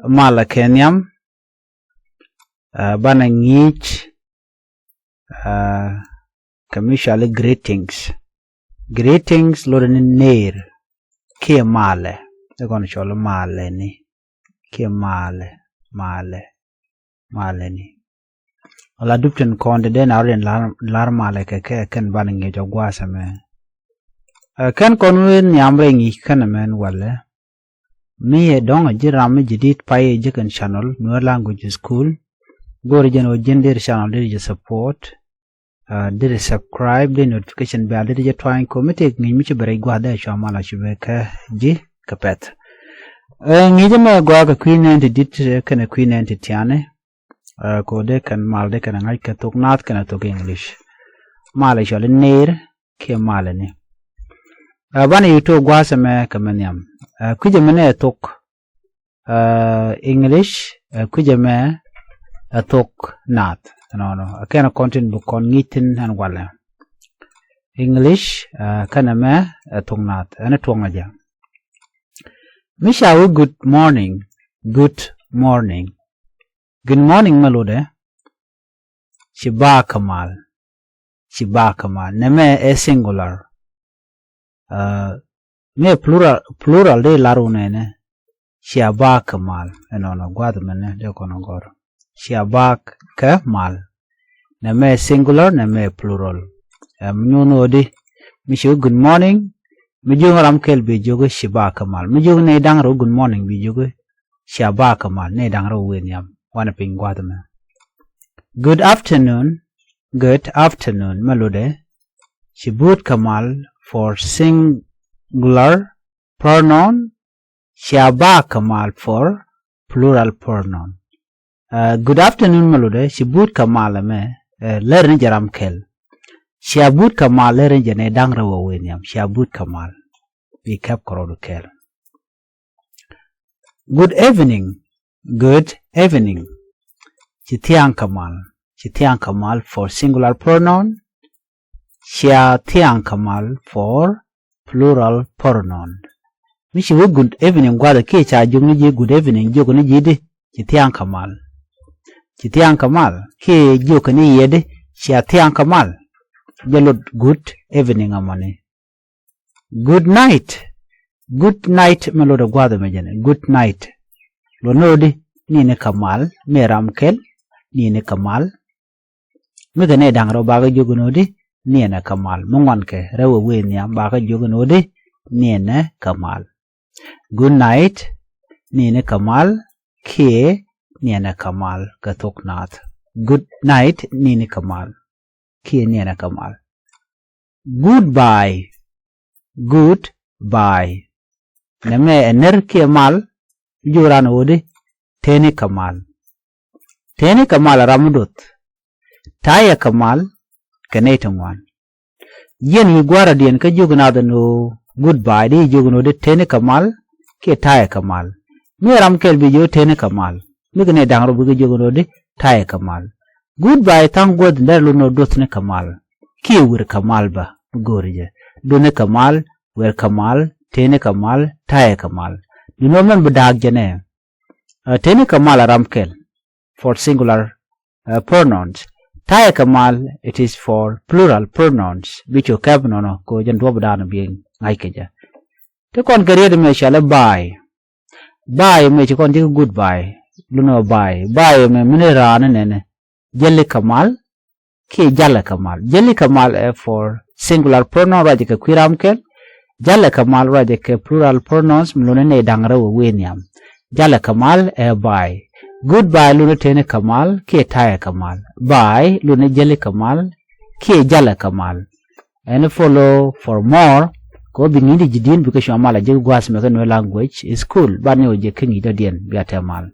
mala kenyam bana ngich commercial greetings loren near ke male e kon cholo male ni ke male ni ala dupten konde den aren lar male ke ken bana ngejo gwasa me kan konwe nyamre ngi kana men wala me dong jiram jidit paye jikan channel no language school go region o gender channel there support there subscribe the notification bell there trying committee ngi mi bare gwada shamala shibe ka ji kapet ngi jama gwa ka queen entity kana queen entity ane ko de kan mal de kan ngai ka tok nat kana tok english mala shale neer ke mala ne bana yuto gwasa me kamanyam kuje mene tok english kuje me tok nat no kana content book on ngitin han wala english kana me tok nat ana tonga ja mishaw good morning malode shiba kamal neme a singular me plural de larune ne shiaba kamal no gwad mene de kono gor shiaba kamal neme singular neme plural mnyuno di mishu good morning mijo ram kel be jogo shiba kamal mijo ne dangro good morning bi jogo shiaba kamal ne dangro wenyam wana ping gwad me good afternoon malode shibut kamal for singular pronoun shiaba kamal for plural pronoun good afternoon malode shibut kamal me lerin jaram kel shiabut kamal lerin jane dangra wo wenyam shiabut kamal bi kap korodu kel good evening chitian kamal for singular pronoun Tiang kamal for plural pronoun. Mishi we good evening gwada ke cha jungni je good evening jogo ni jide Tiang kamal ke jogo ni yede Tiang kamal jelot good evening amane. Good night melodo gwada mejane good night lo nodi ni ne kamal meram kel ni ne kamal medane dangro baga jogo nodi niena kamal mongwan ke rewe wenya baka jogo nodi niena kamal good night niena kamal ke niena kamal katok nat good night niena kamal ke niena kamal goodbye neme ener ke mal juran odi teni kamal ramudot taya kamal Kanatan one. Yen we gwara dien ka jugnada no goodbye di jugno de tene kamal ke taya kamal. Me ram kel bi jo tene kamal. Me gane dangro bi jugno de taya kamal. Goodbye thank God der lo no dotne kamal. Ki wir kamal ba gorije. Done kamal wer kamal tene kamal taya kamal. You know man badag jane. Tene kamal ram kel for singular pronouns. Taya kamal it is for plural pronouns bicho kabnono ko jan do badana bien ngaikeja te kon gariede me shala bye me kon dig goodbye luno bye me minera nene jelli kamal ke jalla kamal for singular pronoun raje ke kwiram kel jalla kamal raje ke plural pronouns mlone ne dangra wo wenyam jalla kamal bye goodbye lune tene kamal ke taya kamal bye lune jelly kamal ke jala kamal and follow for more ko binidi jidin because amala je gwas me no language is cool bani oje kingi do dien biatamal